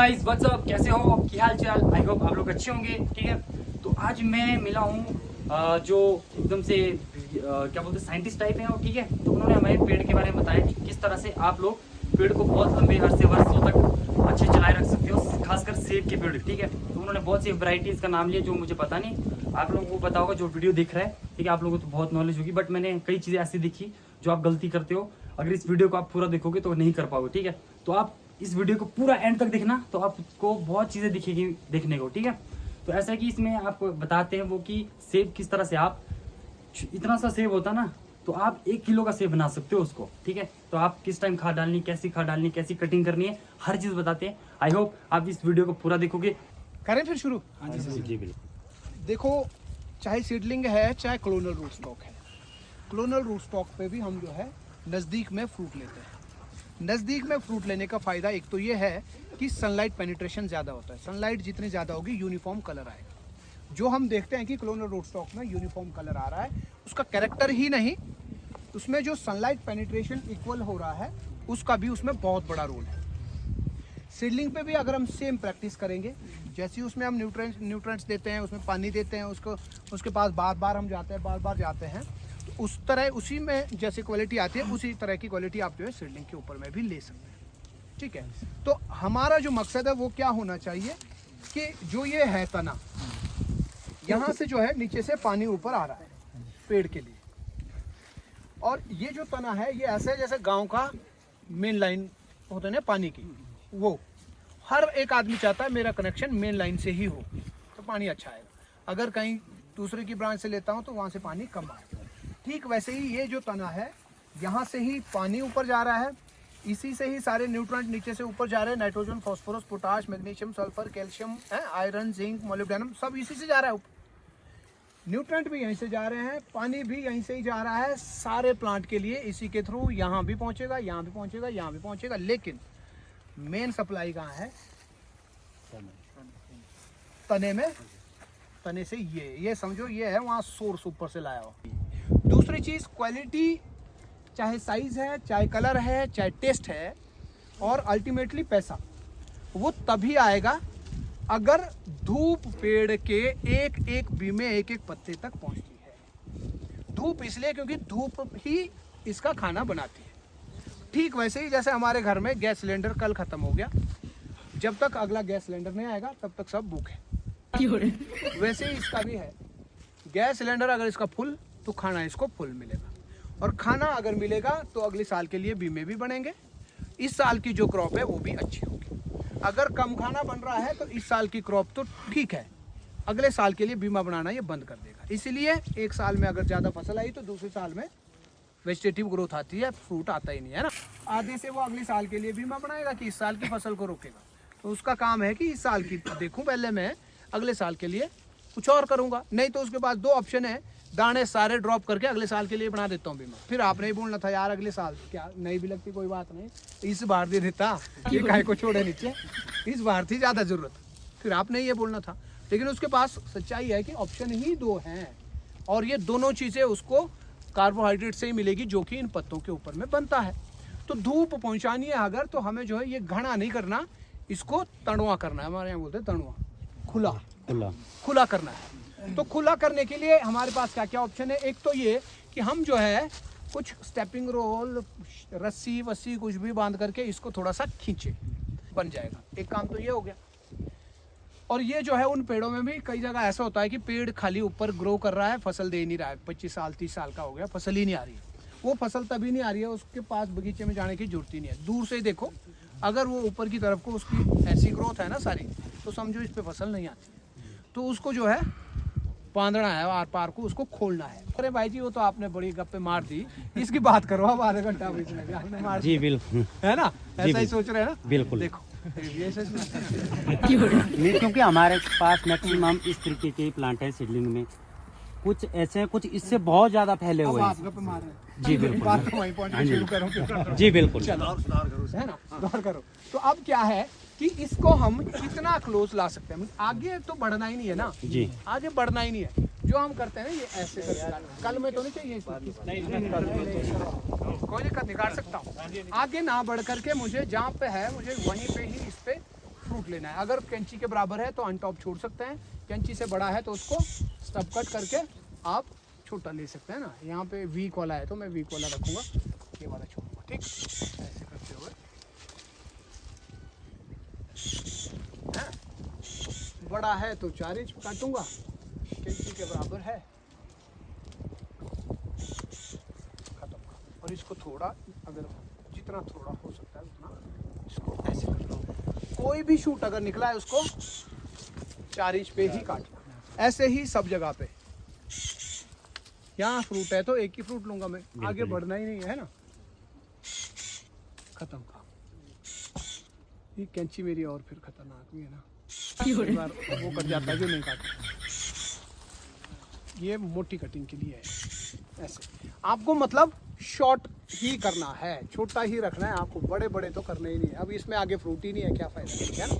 Guys what's up, कैसे हो, क्या हाल चाल। आई होप आप लोग अच्छे होंगे। ठीक है, तो आज मैं मिला हूँ जो एकदम से क्या बोलते हैं साइंटिस्ट टाइप है। ठीक है, तो उन्होंने हमें पेड़ के बारे में बताया कि किस तरह से आप लोग पेड़ को बहुत लंबे अरसे वर्षों तक अच्छे चलाए रख सकते हो, खासकर सेब के पेड़। ठीक है, तो उन्होंने बहुत सी वैरायटीज़ का नाम लिया जो मुझे पता नहीं, आप लोगों को पता होगा जो वीडियो दिख रहा है। ठीक है, आप लोगों को तो बहुत नॉलेज होगी, बट मैंने कई चीज़ें ऐसी दिखी जो आप गलती करते हो। अगर इस वीडियो को आप पूरा देखोगे तो नहीं कर पाओगे। ठीक है, तो आप इस वीडियो को पूरा एंड तक देखना, तो आपको बहुत चीज़ें दिखेगी देखने को। ठीक है, तो ऐसा है कि इसमें आपको बताते हैं वो कि सेब किस तरह से आप, इतना सा सेब होता ना तो आप 1 किलो का सेब बना सकते हो उसको। ठीक है, तो आप किस टाइम खाद डालनी, कैसी खाद डालनी, कैसी कटिंग करनी है, हर चीज़ बताते हैं। आई होप आप इस वीडियो को पूरा देखोगे। करें फिर शुरू। हाँ जी बिल्कुल। देखो, चाहे सीडलिंग है चाहे क्लोनल रूट स्टॉक है, क्लोनल रूट स्टॉक पे भी हम जो है नज़दीक में फ्रूट लेते हैं। नज़दीक में फ्रूट लेने का फ़ायदा एक तो ये है कि सनलाइट पेनिट्रेशन ज़्यादा होता है। सनलाइट जितनी ज़्यादा होगी यूनिफॉर्म कलर आएगा। जो हम देखते हैं कि क्लोनल रूट स्टॉक में यूनिफॉर्म कलर आ रहा है, उसका कैरेक्टर ही नहीं, उसमें जो सनलाइट पेनिट्रेशन इक्वल हो रहा है उसका भी उसमें बहुत बड़ा रोल है। सीडलिंग पे भी अगर हम सेम प्रैक्टिस करेंगे, जैसे ही उसमें हम न्यूट्रेंट्स देते हैं, उसमें पानी देते हैं, उसके पास बार बार हम जाते हैं, बार बार जाते हैं, तो उस तरह उसी में जैसे क्वालिटी आती है उसी तरह की क्वालिटी आप जो है सीडलिंग के ऊपर में भी ले सकते हैं। ठीक है, तो हमारा जो मकसद है वो क्या होना चाहिए कि जो ये है तना, यहाँ से जो है नीचे से पानी ऊपर आ रहा है पेड़ के लिए, और ये जो तना है ये ऐसे जैसे गांव का मेन लाइन होता है ना पानी की, वो हर एक आदमी चाहता है मेरा कनेक्शन मेन लाइन से ही हो तो पानी अच्छा आएगा। अगर कहीं दूसरे की ब्रांच से लेता हूँ तो वहाँ से पानी कम आएगा। ठीक वैसे ही ये जो तना है, यहाँ से ही पानी ऊपर जा रहा है, इसी से ही सारे न्यूट्रेंट नीचे से ऊपर जा रहे हैं। Nitrogen, phosphorus, potash, magnesium, sulphur, calcium, iron, zinc, molybdenum, सब इसी से जा रहा है ऊपर। न्यूट्रेंट भी यहीं से जा रहे हैं, पानी भी यहीं से ही जा रहा है, सारे प्लांट के लिए इसी के थ्रू यहाँ भी पहुँचेगा, यहाँ भी पहुँचेगा, यहाँ भी पहुँचेगा। लेकिन मेन सप्लाई कहाँ है? तने में। तने से ये समझो ये है वहाँ सोर्स ऊपर से लाया हो। दूसरी चीज़ क्वालिटी, चाहे साइज है, चाहे कलर है, चाहे टेस्ट है, और अल्टीमेटली पैसा, वो तभी आएगा अगर धूप पेड़ के एक एक बीमे, एक एक पत्ते तक पहुंचती है। धूप इसलिए क्योंकि धूप ही इसका खाना बनाती है। ठीक वैसे ही जैसे हमारे घर में गैस सिलेंडर कल ख़त्म हो गया, जब तक अगला गैस सिलेंडर नहीं आएगा तब तक सब भूखे। वैसे ही इसका भी है, गैस सिलेंडर अगर इसका फुल तो खाना इसको फुल मिलेगा, और खाना अगर मिलेगा तो अगले साल के लिए बीमे भी बनेंगे, इस साल की जो क्रॉप है वो भी अच्छी होगी। अगर कम खाना बन रहा है तो इस साल की क्रॉप तो ठीक है, अगले साल के लिए बीमा बनाना ये बंद कर देगा। इसलिए एक साल में अगर ज़्यादा फसल आई तो दूसरे साल में वेजिटेटिव ग्रोथ आती है, फ्रूट आता ही नहीं है ना। आधे से वो अगले साल के लिए बीमा बनाएगा कि इस साल की फसल को रोकेगा, तो उसका काम है कि इस साल की देखूं पहले मैं, अगले साल के लिए कुछ और करूंगा। नहीं तो उसके बाद 2 ऑप्शन है, दाने सारे ड्रॉप करके अगले साल के लिए बना देता हूँ बीमा। फिर आपने ही बोलना था यार अगले साल क्या नहीं भी लगती कोई बात नहीं, इस बार दे देता, ये काहे को छोड़े नीचे, इस बार थी ज़्यादा ज़रूरत, फिर आपने ये बोलना था। लेकिन उसके पास सच्चाई है कि ऑप्शन ही 2 हैं, और ये दोनों चीज़ें उसको कार्बोहाइड्रेट से ही मिलेगी जो कि इन पत्तों के ऊपर में बनता है। तो धूप पहुँचानी है अगर, तो हमें जो है ये घना नहीं करना, इसको तणुआ करना है, हमारे यहाँ बोलते हैं तणुआ, खुला करना है। तो खुला करने के लिए हमारे पास क्या क्या ऑप्शन है? एक तो ये कि हम जो है कुछ स्टेपिंग रोल, रस्सी वस्सी कुछ भी बांध करके इसको थोड़ा सा खींचे, बन जाएगा। एक काम तो ये हो गया। और ये जो है उन पेड़ों में भी कई जगह ऐसा होता है कि पेड़ खाली ऊपर ग्रो कर रहा है, फसल दे नहीं रहा है, 25 साल 30 साल का हो गया, फसल ही नहीं आ रही है। वो फसल तभी नहीं आ रही है, उसके पास बगीचे में जाने की जरूरत ही नहीं है। दूर से ही देखो, अगर वो ऊपर की तरफ को उसकी ऐसी ग्रोथ है ना सारी, तो समझो इस पर फसल नहीं आती। तो उसको जो है बांधना है, आर पार को उसको खोलना है। अरे भाई जी वो तो आपने बड़ी गप्पे मार दी, इसकी बात करो अब आधा घंटा बीच में आपने मार जी, बिल्कुल है ना, ऐसा ही सोच रहे हैं ना, बिल्कुल। देखो नहीं, क्योंकि हमारे पास मैक्सिमम इस तरीके के प्लांट है सीडलिंग में, कुछ ऐसे हैं, कुछ इससे बहुत ज्यादा फैले हुए हैं। जी बिल्कुल, जी बिल्कुल, है ना, गौर करो। तो अब क्या है कि इसको हम कितना क्लोज ला सकते हैं, आगे तो बढ़ना ही नहीं है ना जी, आगे बढ़ना ही नहीं है। जो हम करते हैं ना ये ऐसे करके, कल में तो नहीं चाहिए, कोई दिक्कत नहीं, काट सकता हूँ। आगे ना बढ़ करके मुझे जहाँ पे है मुझे वहीं पे ही इस पे फ्रूट लेना है। अगर कैंची के बराबर है तो अनटॉप छोड़ सकते हैं, कैंची से बड़ा है तो उसको स्टब कट करके आप छोटा ले सकते हैं ना। यहाँ पे वीक वाला है तो मैं वीक वाला रखूँगा, ये वाला छोड़ूंगा। ठीक, ऐसे करते हुए बड़ा है तो 4 इंच काटूंगा, कैंची के बराबर है, खत्म। और इसको थोड़ा, अगर जितना थोड़ा हो सकता है उतना इसको ऐसे कर लो। कोई भी शूट अगर निकला है उसको 4 इंच पे ही काटना। ऐसे ही सब जगह पे। यहाँ फ्रूट है तो एक ही फ्रूट लूंगा मैं, आगे बढ़ना ही नहीं है ना। खत्म काम। ये कैंची मेरी और फिर खतरनाक भी है ना, एक बार वो कट जाता है जो नहीं काटता। ये मोटी कटिंग के लिए है। ऐसे आपको मतलब शॉर्ट ही करना है, छोटा ही रखना है आपको, बड़े बड़े तो करने ही नहीं है। अब इसमें आगे फ्रूट ही नहीं है, क्या फायदा है ना।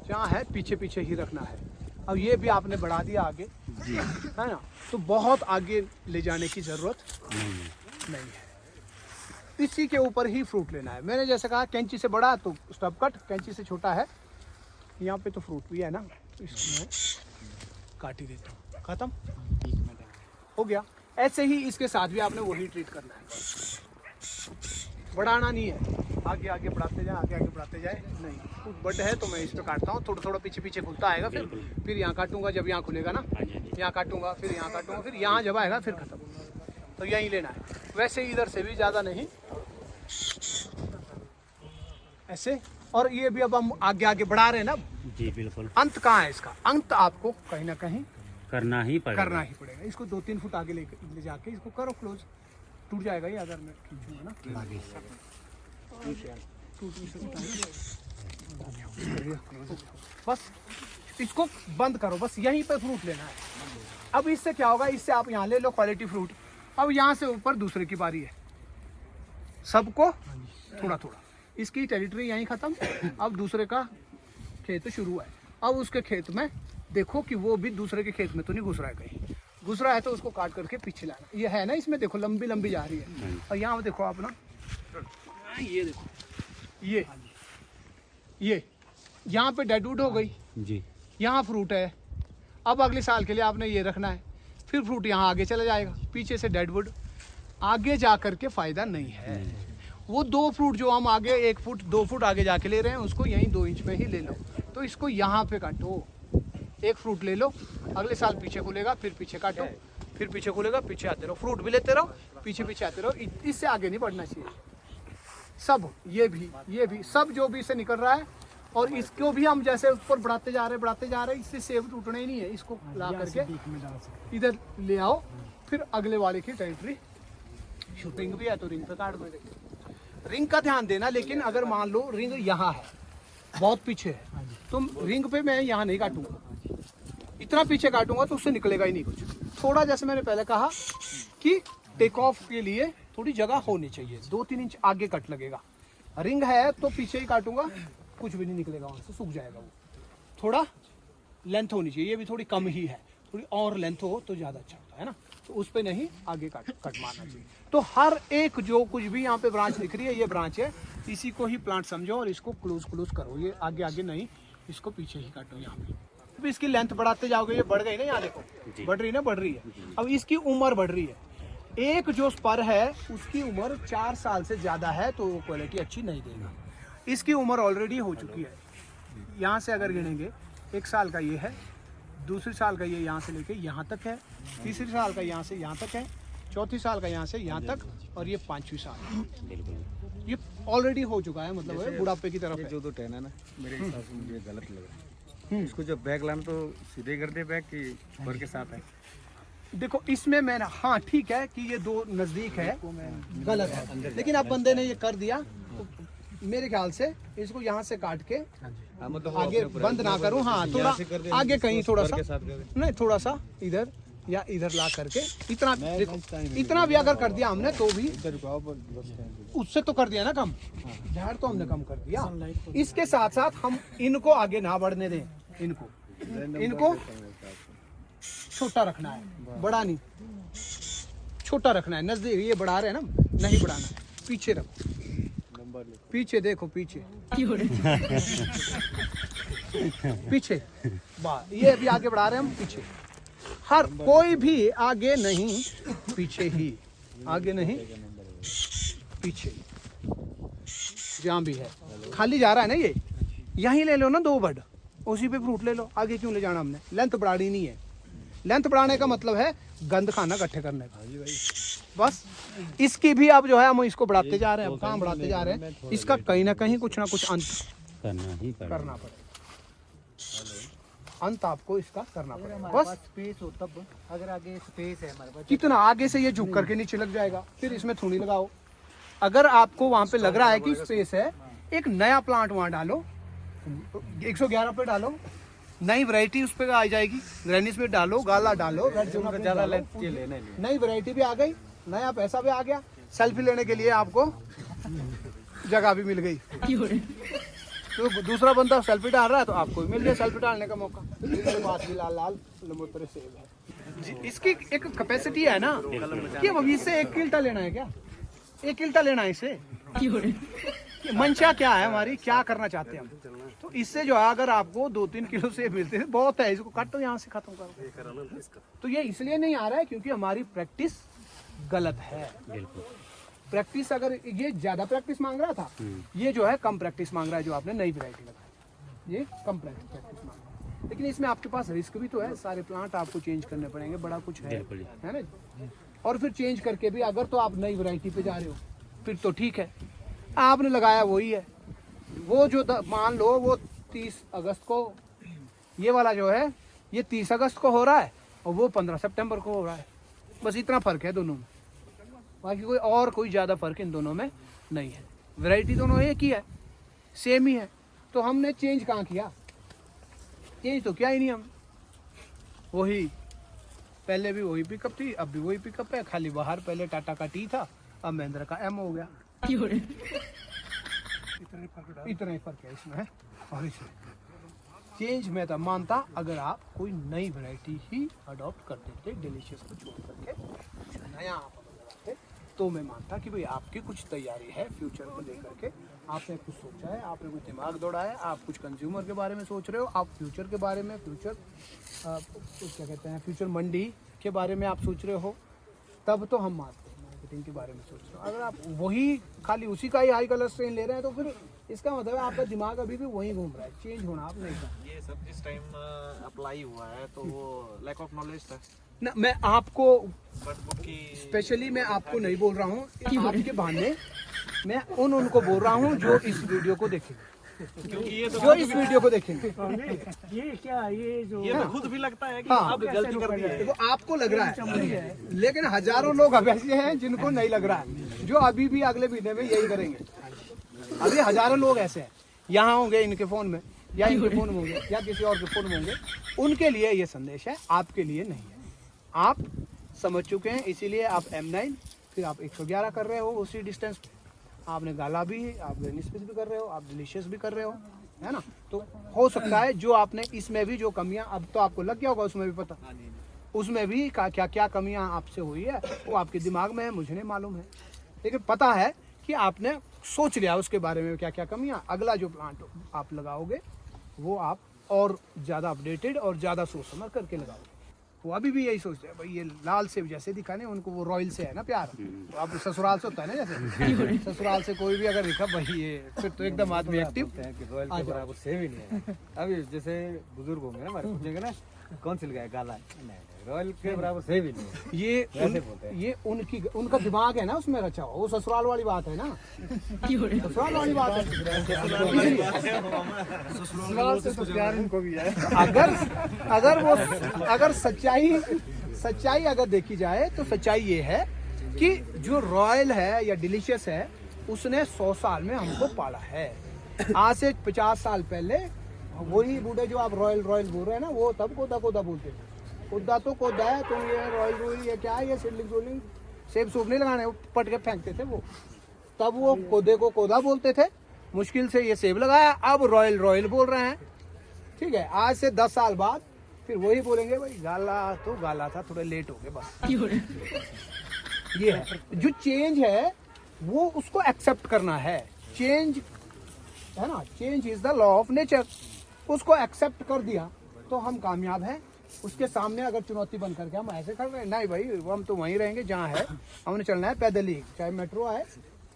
जहाँ है पीछे पीछे ही रखना है। अब ये भी आपने बढ़ा दिया आगे जी, है ना, तो बहुत आगे ले जाने की जरूरत नहीं है। इसी के ऊपर ही फ्रूट लेना है। मैंने जैसे कहा कैंची से बड़ा तो स्टब कट, कैंची से छोटा है। यहाँ पे तो फ्रूट भी है ना, तो इसको मैं काट ही देता हूँ। खत्म हो गया। ऐसे ही इसके साथ भी आपने वही ट्रीट करना है, बढ़ाना नहीं है। आगे आगे बढ़ाते जाए, आगे आगे बढ़ाते जाए नहीं। कुछ बट है तो मैं इस पे काटता हूँ, थोड़ा थोड़ा पीछे पीछे खुलता आएगा, फिर यहाँ काटूंगा जब यहाँ खुलेगा ना, यहाँ काटूंगा, फिर यहाँ काटूंगा, फिर यहाँ जब आएगा फिर खत्म। तो यही लेना है। वैसे इधर से भी ज़्यादा नहीं, ऐसे। और ये भी अब हम आगे आगे बढ़ा रहे हैं ना। जी बिल्कुल, अंत कहाँ है इसका? अंत आपको कहीं ना कहीं करना ही करना ही पड़ेगा। इसको 2-3 फुट आगे ले जाके इसको करो क्लोज। टूट जाएगा ये अगर मैं खींचूंगा ना, टूट नहीं सकता है। बस इसको बंद करो, बस यहीं पे फ्रूट लेना है। अब इससे क्या होगा, इससे आप यहाँ ले लो क्वालिटी फ्रूट। अब यहाँ से ऊपर दूसरे की बारी है, सबको थोड़ा थोड़ा। इसकी टेरिटरी यहीं खत्म, अब दूसरे का खेत शुरू है। अब उसके खेत में देखो कि वो भी दूसरे के खेत में तो नहीं घुस रहा है, कहीं घुस रहा है तो उसको काट करके पीछे लाना। ये है ना, इसमें देखो लंबी लंबी जा रही है। और यहाँ देखो आप ना, ये देखो ये यहाँ पे डेडवुड हो गई, जी, यहाँ फ्रूट है। अब अगले साल के लिए आपने ये रखना है, फिर फ्रूट यहाँ आगे चला जाएगा, पीछे से डेडवुड। आगे जा करके फायदा नहीं है। वो 2 फ्रूट जो हम आगे 1 फुट 2 फुट आगे जाके ले रहे हैं, उसको यहीं 2 इंच में ही ले लो। तो इसको यहाँ पे काटो, 1 फ्रूट ले लो, अगले साल पीछे खुलेगा, फिर पीछे काटो, फिर पीछे खुलेगा, पीछे आते रहो, फ्रूट भी लेते रहो, पीछे पीछे आते रहो। इससे आगे नहीं बढ़ना चाहिए। सब ये भी सब जो भी इससे निकल रहा है, और इसको भी हम जैसे ऊपर बढ़ाते जा रहे हैं, इससे सेब टूटना ही नहीं है। इसको ला करके इधर ले आओ, फिर अगले वाले की टेरिटरी। रिंग भी है तो रिंग पे काट दो। रिंग का ध्यान देना, लेकिन अगर मान लो रिंग यहाँ है, बहुत पीछे है, तो रिंग पे मैं यहाँ नहीं काटूंगा। इतना पीछे काटूंगा तो उससे निकलेगा ही नहीं कुछ। थोड़ा जैसे मैंने पहले कहा कि टेक ऑफ के लिए थोड़ी जगह होनी चाहिए, 2-3 इंच आगे कट लगेगा। रिंग है तो पीछे ही काटूंगा, कुछ भी नहीं निकलेगा, वहां से सूख जाएगा वो। थोड़ा लेंथ होनी चाहिए, ये भी थोड़ी कम ही है, थोड़ी और लेंथ हो तो ज़्यादा अच्छा होता है ना। तो उस पे नहीं आगे कट मारना चाहिए। तो हर एक जो कुछ भी यहाँ पे ब्रांच दिख रही है, ये ब्रांच है, इसी को ही प्लांट समझो और इसको क्लोज करो। ये आगे आगे नहीं, इसको पीछे ही काटो। यहाँ पे अब इसकी लेंथ बढ़ाते जाओगे, ये बढ़ गई ना, यहाँ देखो बढ़ रही है। अब इसकी उम्र बढ़ रही है। एक जो स्पर है उसकी उम्र 4 साल से ज़्यादा है तो वो क्वालिटी अच्छी नहीं देगा। इसकी उम्र ऑलरेडी हो चुकी है। यहाँ से अगर गिनेंगे, 1 साल का ये है, दूसरे साल का ये यहाँ से लेके यहाँ तक है, तीसरे साल का यहाँ से यहाँ तक है, चौथी साल का यहाँ से यहाँ तक, और ये 5वीं साल। ये ऑलरेडी हो चुका है, मतलब है बुढ़ापे की तरफ है। जो 2 10 है ना, मेरे हिसाब से मुझे गलत लग रहा है। इसको जब बैग लाना तो सीधे कर दे बैग की भर के साथ है। देखो इसमें मैंने, हाँ ठीक है कि ये 2 नजदीक है, गलत है, लेकिन अब बंदे ने ये कर दिया तो मेरे ख्याल से इसको यहाँ से काट के मतलब आगे बंद ना करूँ। हाँ थोड़ा आगे कहीं थोड़ा सा नहीं, थोड़ा सा इधर या इधर ला करके इतना, देखो इतना भी अगर कर दिया हमने तो भी उससे तो कर दिया ना कम, झाड़ तो हमने कम कर दिया। इसके साथ साथ हम इनको आगे ना बढ़ने दें, इनको छोटा रखना है, बड़ा नहीं, छोटा रखना है। नजदीक ये बढ़ा रहे हैं ना, नहीं बढ़ाना, पीछे रखो। पीछे देखो, पीछे पीछे, वाह, ये अभी आगे बढ़ा रहे हैं हम, पीछे। हर कोई भी आगे नहीं, पीछे ही, आगे नहीं पीछे, जहाँ भी है खाली जा रहा है ना, ये यहीं ले लो ना 2 बर्ड, उसी पे फ्रूट ले लो, आगे क्यों ले जाना हमने। लेंथ बढ़ानी नहीं है, लेंथ बढ़ाने का मतलब है गंद खाना इकट्ठे करने का, बस। इसकी भी अब जो है हम इसको बढ़ाते जा रहे हैं, अब कहाँ बढ़ाते जा रहे हैं, इसका कहीं ना कहीं कुछ ना कुछ अंत करना पड़ेगा, अंत आपको इसका करना पड़ेगा, बस। स्पेस हो तब, अगर आगे स्पेस है हमारे पास, कितना आगे से ये झुक करके नीचे लग जाएगा, फिर इसमें थूनी लगाओ। अगर आपको वहां पे लग रहा है कि स्पेस है, एक नया प्लांट वहां डालो, 111 पे डालो, नई वैरायटी उस पे आ जाएगी, ग्रेनिस में डालो, गाला डालो, रेड जोना ज्यादा लेंथ ये लेना ही नई वैरायटी भी आ गई, नया पैसा भी आ गया, सेल्फी लेने के लिए आपको जगह भी मिल गई। तो दूसरा बंदा सेल्फी डाल रहा है तो आपको भी मिल गया सेल्फी डालने का मौका। मेरे पास भी लाल लाल लंबोतरे सेब है। इसकी एक कैपेसिटी है ना कि अब इससे 1 किल्टा लेना है, क्या 1 किल्टा लेना है इससे, मंशा क्या है हमारी, क्या करना चाहते हैं हम। तो इससे जो है अगर आपको 2-3 किलो सेब मिलते हैं बहुत है, इसको काटो यहाँ से खत्म करो। तो ये इसलिए नहीं आ रहा है क्योंकि हमारी प्रैक्टिस गलत है। प्रैक्टिस अगर ये ज्यादा प्रैक्टिस मांग रहा था, ये जो है कम प्रैक्टिस मांग रहा है, जो आपने नई वैरायटी लगाई ये कम प्रैक्टिस मांग रहा है। लेकिन इसमें आपके पास रिस्क भी तो है, सारे प्लांट आपको चेंज करने पड़ेंगे, बड़ा कुछ है ना। और फिर चेंज करके भी अगर तो आप नई वैरायटी पे जा रहे हो फिर तो ठीक है, आपने लगाया वही है। वो जो मान लो वो 30 अगस्त को, ये वाला जो है ये 30 अगस्त को हो रहा है और वो 15 सितंबर को हो रहा है, बस इतना फर्क है दोनों में, बाकी कोई ज़्यादा फर्क इन दोनों में नहीं है। वैरायटी दोनों एक ही है, सेम ही है। तो हमने चेंज कहाँ किया, चेंज तो किया ही नहीं हम, वही पहले भी वही पिकअप थी, अब भी वही पिकअप है, खाली बाहर पहले टाटा का टी था, अब महिंद्रा का एम हो गया। इतना ही फर्क है इसमें है। और इसमें चेंज मैं तो मानता अगर आप कोई नई वैरायटी ही अडॉप्ट कर देते, डिलीशियस को छोड़ करके कुछ नया आप लगाते, तो मैं मानता कि भाई आपकी कुछ तैयारी है फ्यूचर को लेकर के, आपने कुछ सोचा है, आपने कुछ दिमाग दौड़ा है, आप कुछ कंज्यूमर के बारे में सोच रहे हो, आप फ्यूचर के बारे में, फ्यूचर क्या कहते हैं, फ्यूचर मंडी के बारे में आप सोच रहे हो, तब तो हम मानते हैं मार्केटिंग के बारे में सोच रहे हो। अगर आप वही खाली उसी का ही हाई कलर स्ट्रेन ले रहे हैं तो फिर इसका मतलब है आपका दिमाग अभी भी वहीं घूम रहा है, चेंज होना आप नहीं कर। ये सब जिस टाइम अप्लाई हुआ है तो वो लैक ऑफ नॉलेज था, ना मैं आपको बट की स्पेशली मैं आपको नहीं बोल रहा हूँ, आपके बहाने मैं उनको बोल रहा हूँ जो इस वीडियो को देखेंगे, क्योंकि ये तो जो इस वीडियो को देखेंगे। ये तो खुद भी लगता है कि हाँ, आप गलती कर दी है। देखो आपको लग रहा है, लेकिन हजारों लोग अब ऐसे हैं जिनको नहीं लग रहा है, जो अभी भी अगले महीने में यही करेंगे। अभी हजारों लोग ऐसे हैं, यहाँ होंगे इनके फोन में, या इनके फोन में होंगे, या किसी और के फोन में होंगे, उनके लिए ये संदेश है, आपके लिए नहीं है। आप समझ चुके हैं, इसीलिए आप M9 फिर आप 111 कर रहे हो, उसी डिस्टेंस पे आपने गाला भी, आप ग्रेनिस भी कर रहे हो, आप डिलीशियस भी कर रहे हो, है ना। तो हो सकता है जो आपने इसमें भी जो कमियां, अब तो आपको लग गया होगा उसमें भी पता, उसमें भी क्या क्या कमियां आपसे हुई है वो आपके दिमाग में है, मुझे नहीं मालूम है, लेकिन पता है कि आपने सोच लिया उसके बारे में क्या क्या कमियां। अगला जो प्लांट आप लगाओगे वो आप और ज़्यादा अपडेटेड और ज़्यादा सोच समझ करके लगाओगे। वो अभी भी यही सोचते हैं भाई ये लाल सेब जैसे दिखाने, उनको वो रॉयल से है ना प्यार, तो अब ससुराल से होता है ना, जैसे ससुराल से कोई भी अगर दिखा भाई ये, फिर तो एकदम आदमी एक्टिव कि रॉयल के बराबर सेब ही नहीं है। अभी जैसे बुजुर्ग होंगे ना हमारे, पूछेंगे ना कौन सी लगाया, गाला, नहीं रॉयल के बराबर सेब ही नहीं है, ये उनका दिमाग है ना उसमें रचा हुआ, वो ससुराल वाली बात है ना, ससुराल वाली बात है। ससुराल से तो प्यार इनको भी है। अगर सच्चाई अगर देखी जाए तो सच्चाई ये है कि जो रॉयल है या डिलीशियस है उसने 100 साल में हमको पाला है। आज से 50 साल पहले वही बूढ़े जो आप रॉयल बोल रहे हैं ना, वो तब कोदा बोलते थे। कोदा तो कोदा है, तुम ये रॉयल ये क्या है, ये सीडलिंग सेब सूब नहीं लगाने, वो पट के फेंकते थे वो, तब वो कोदे को कोदा बोलते थे। मुश्किल से ये सेब लगाया, अब रॉयल बोल रहे हैं। ठीक है, आज से 10 साल बाद फिर वही बोलेंगे भाई गाला था, थोड़ा लेट हो गए बस। ये है जो चेंज है, वो उसको एक्सेप्ट करना है। चेंज है ना, change is the law of nature, उसको एक्सेप्ट कर दिया तो हम कामयाब हैं। उसके सामने अगर चुनौती बन करके हम ऐसे कर रहे हैं, नहीं भाई हम तो वहीं रहेंगे जहाँ है, हमने चलना है पैदल ही, चाहे मेट्रो आए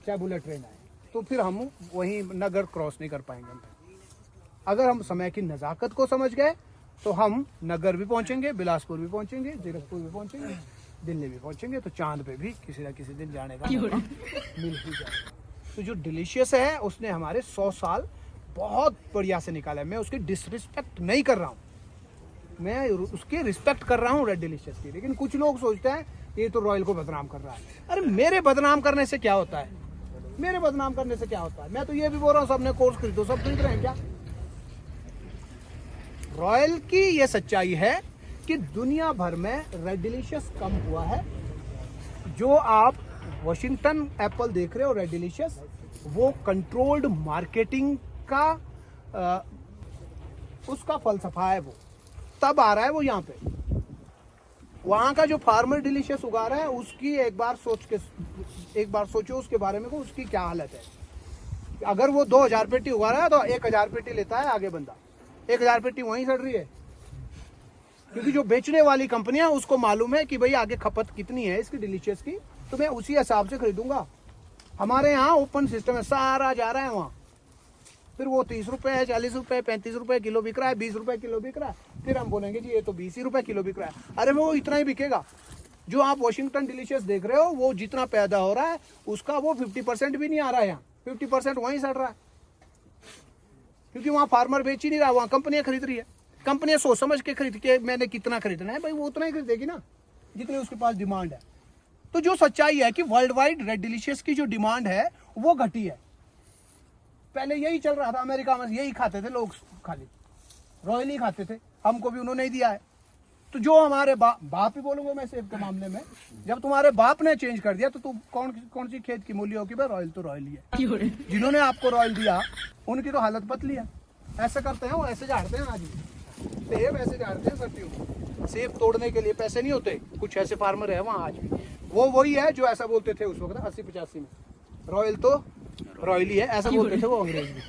चाहे बुलेट ट्रेन आए, तो फिर हम वहीं नगर क्रॉस नहीं कर पाएंगे। अगर हम समय की नज़ाकत को समझ गए तो हम नगर भी पहुंचेंगे, बिलासपुर भी पहुंचेंगे, जीरकपुर भी पहुंचेंगे, दिल्ली भी पहुंचेंगे, तो चांद पे भी किसी न किसी दिन जाने का मौका मिल ही जाएगा। तो जो डिलीशियस है उसने हमारे 100 साल बहुत बढ़िया से निकाला है। मैं उसकी डिसरिस्पेक्ट नहीं कर रहा हूँ, मैं उसकी रिस्पेक्ट कर रहा हूँ रेड डिलीशियस की। लेकिन कुछ लोग सोचते हैं ये तो रॉयल को बदनाम कर रहा है। अरे मेरे बदनाम करने से क्या होता है, मेरे बदनाम करने से क्या होता है? मैं तो ये भी बोल रहा हूँ सबने कोर्स खरीदो, सब खरीद रहे हैं क्या? रॉयल की ये सच्चाई है कि दुनिया भर में रेड डिलीशियस कम हुआ है। जो आप वॉशिंगटन एप्पल देख रहे हो रेड डिलीशियस, वो कंट्रोल्ड मार्केटिंग का उसका फलसफा है। वो तब आ रहा है वो यहाँ पे। वहाँ का जो फार्मर डिलीशियस उगा रहा है उसकी एक बार सोचो उसके बारे में को उसकी क्या हालत है। अगर वो 2000 पेटी उगा रहा है तो 1000 पेटी लेता है आगे बंदा, 1000 पेटी वहीं सड़ रही है, क्योंकि जो बेचने वाली कंपनियां उसको मालूम है कि भाई आगे खपत कितनी है इसकी डिलीशियस की, तो मैं उसी हिसाब से खरीदूंगा। हमारे यहाँ ओपन सिस्टम है, सारा जा रहा है वहाँ, फिर वो 30 रुपए, 40 रुपए, 35 रुपए किलो बिक रहा है, 20 रुपए किलो बिक रहा है, फिर हम बोलेंगे जी ये तो 20 ही रुपए किलो बिक रहा है। अरे वो इतना ही बिकेगा। जो आप वॉशिंगटन डिलीशियस देख रहे हो वो जितना पैदा हो रहा है उसका वो 50% भी नहीं आ रहा है यहाँ, 50% वहीं सड़ रहा है, क्योंकि वहाँ फार्मर बेच ही नहीं रहा, वहाँ कंपनियां खरीद रही है। कंपनियां सोच समझ के खरीद के मैंने कितना खरीदना है, भाई वो उतना ही खरीदेगी ना जितनी उसके पास डिमांड है। तो जो सच्चाई है कि वर्ल्ड वाइड रेड डिलीशियस की जो डिमांड है वो घटी है। पहले यही चल रहा था, अमेरिका में यही खाते थे लोग, खाली रॉयल ही खाते थे, हमको भी उन्होंने ही दिया है। तो जो हमारे बाप ही बोलूंगा मैं सेब के मामले में, जब तुम्हारे बाप ने चेंज कर दिया तो तुम कौन सी खेत की मूल्य होगी? भाई रॉयल तो रॉयल ही है। जिन्होंने आपको रॉयल दिया उनकी तो हालत पतली है। ऐसे करते हैं वो, ऐसे झाड़ते हैं आज भी सेब, ऐसे झाड़ते हैं सर्दियों। सेब तोड़ने के लिए पैसे नहीं होते, कुछ ऐसे फार्मर है वहाँ आज भी। वो वही है जो ऐसा बोलते थे उस वक्त 80-85 में, रॉयल तो रॉयल ही है, ऐसा बोलते थे वो अंग्रेज भी।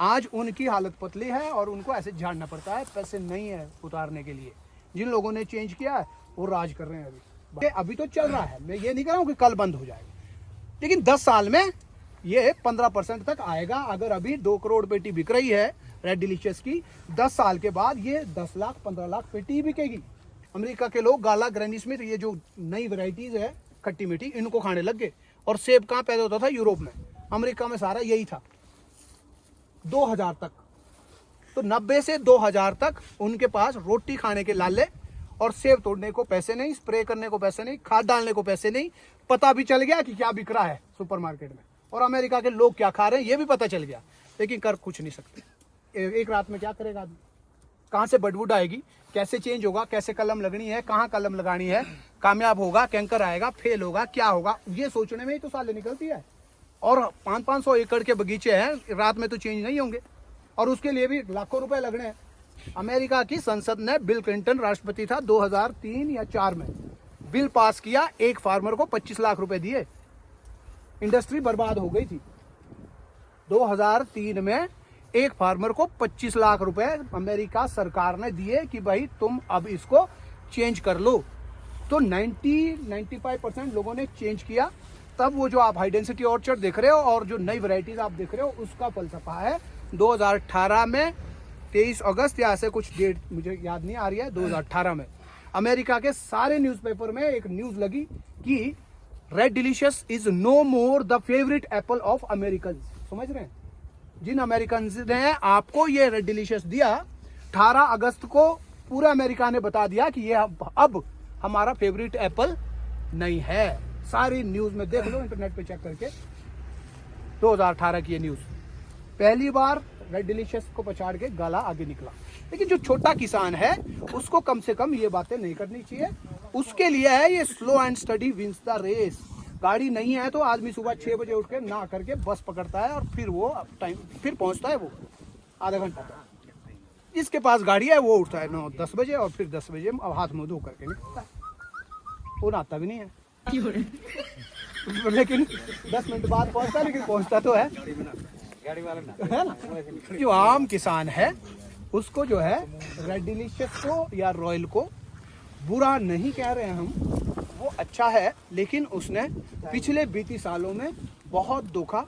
आज उनकी हालत पतली है और उनको ऐसे झाड़ना पड़ता है, पैसे नहीं है उतारने के लिए। जिन लोगों ने चेंज किया है वो राज कर रहे हैं। अभी तो चल रहा है, मैं ये नहीं कह रहा हूँ कि कल बंद हो जाएगा, लेकिन 10 साल में ये 15% तक आएगा। अगर अभी 2 करोड़ पेटी बिक रही है रेड डिलीशियस की, 10 साल के बाद ये 10 लाख 15 लाख पेटी बिकेगी। अमेरिका के लोग गाला, ग्रैनी स्मिथ, ये जो नई वैरायटीज है खट्टी मीठी, इनको खाने लग गए। और सेब कहाँ पैदा होता था? यूरोप में, अमेरिका में सारा यही था। 2000 तक, तो 90 से 2000 तक उनके पास रोटी खाने के लाले और सेब तोड़ने को पैसे नहीं, स्प्रे करने को पैसे नहीं, खाद डालने को पैसे नहीं। पता भी चल गया कि क्या बिक रहा है सुपरमार्केट में और अमेरिका के लोग क्या खा रहे हैं ये भी पता चल गया, लेकिन कर कुछ नहीं सकते। एक रात में क्या करेगा आदमी? कहाँ से बडवुड आएगी, कैसे चेंज होगा, कैसे कलम लगनी है, कहाँ कलम लगानी है, कामयाब होगा, कैंकर आएगा, फेल होगा, क्या होगा, ये सोचने में ही तो साले निकलती है। और 500-500 एकड़ के बगीचे हैं, रात में तो चेंज नहीं होंगे, और उसके लिए भी लाखों रुपए लगने हैं। अमेरिका की संसद ने, बिल क्लिंटन राष्ट्रपति था 2003 या 4 में, बिल पास किया, एक फार्मर को 25 लाख रुपए दिए। इंडस्ट्री बर्बाद हो गई थी। 2003 में एक फार्मर को 25 लाख रुपए अमेरिका सरकार ने दिए कि भाई तुम अब इसको चेंज कर लो। तो 90-95% लोगों ने चेंज किया। तब वो जो आप हाई डेंसिटी ऑर्चर्ड देख रहे हो और जो नई वैरायटीज आप देख रहे हो उसका फलसफा है 2018 में 23 अगस्त या ऐसे कुछ डेट मुझे याद नहीं आ रही है, 2018 में अमेरिका के सारे न्यूज़पेपर में एक न्यूज लगी कि red delicious is no more the favourite apple of American. समझ रहे हैं? जिन अमेरिकन ने आपको ये रेड डिलीशियस दिया, 18 अगस्त को पूरा अमेरिका ने बता दिया कि ये अब हमारा फेवरेट एप्पल नहीं है। सारी न्यूज में देख लो, इंटरनेट पे चेक करके, 2018 की ये न्यूज। पहली बार रेड डिलीशियस को पछाड़ के गाला आगे निकला। लेकिन जो छोटा किसान है उसको कम से कम ये बातें नहीं करनी चाहिए। उसके लिए है ये slow and steady wins the race. गाड़ी नहीं है तो आदमी सुबह 6 बजे उठ के ना करके बस पकड़ता है और फिर वो टाइम फिर पहुंचता है वो आधा घंटा तक। जिसके पास गाड़ी है वो उठता है 9-10 बजे और फिर 10 बजे हाथ मुंह धो करके निकलता है। वो नहाता भी नहीं है। लेकिन 10 मिनट बाद पहुंचता है, लेकिन पहुंचता तो है, गाड़ी वाले ना है ना। जो आम किसान है उसको जो है रेड डिलीशियस को या रॉयल को बुरा नहीं कह रहे हैं हम, वो अच्छा है, लेकिन उसने पिछले 20 सालों में बहुत धोखा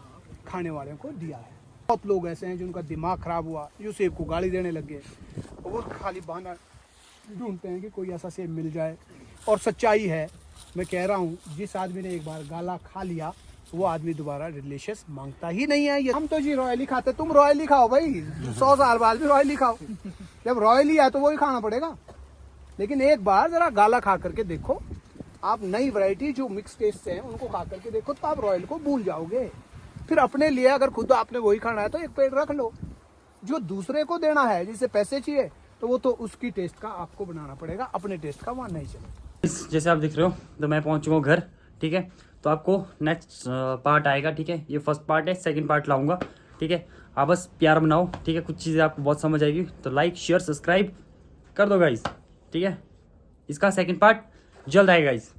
खाने वालों को दिया है। बहुत लोग ऐसे हैं जिनका दिमाग खराब हुआ, जो सेब को गाली देने लग गए, वो खाली बहाना ढूंढते हैं कि कोई ऐसा सेब मिल जाए। और सच्चाई है, मैं कह रहा हूँ, जिस आदमी ने एक बार गाला खा लिया वो आदमी दोबारा डिलीशियस मांगता ही नहीं है। ये हम तो जी रॉयल ही खाते, तुम रॉयल ही खाओ भाई, 100 साल बाद भी रॉयल ही खाओ। जब रॉयल ही है तो वो ही खाना पड़ेगा, लेकिन एक बार जरा गाला खा करके देखो, आप नई वैरायटी जो मिक्स टेस्ट हैं उनको खा करके देखो, तो आप रॉयल को भूल जाओगे। फिर अपने लिए अगर खुद आपने वही खाना है तो एक पेड़ रख लो। जो दूसरे को देना है, जिसे पैसे चाहिए, तो वो तो उसकी टेस्ट का आपको बनाना पड़ेगा, अपने टेस्ट का वहाँ नहीं चलेगा। जैसे आप दिख रहे हो तो मैं पहुंच चुका हूँ घर, ठीक है। तो आपको नेक्स्ट पार्ट आएगा, ठीक है। ये फर्स्ट पार्ट है, सेकंड पार्ट लाऊंगा, ठीक है। आप बस प्यार बनाओ, ठीक है। कुछ चीज़ें आपको बहुत समझ आएगी, तो लाइक शेयर सब्सक्राइब कर दो गाइस, ठीक है। इसका सेकंड पार्ट जल्द आएगा गाइस।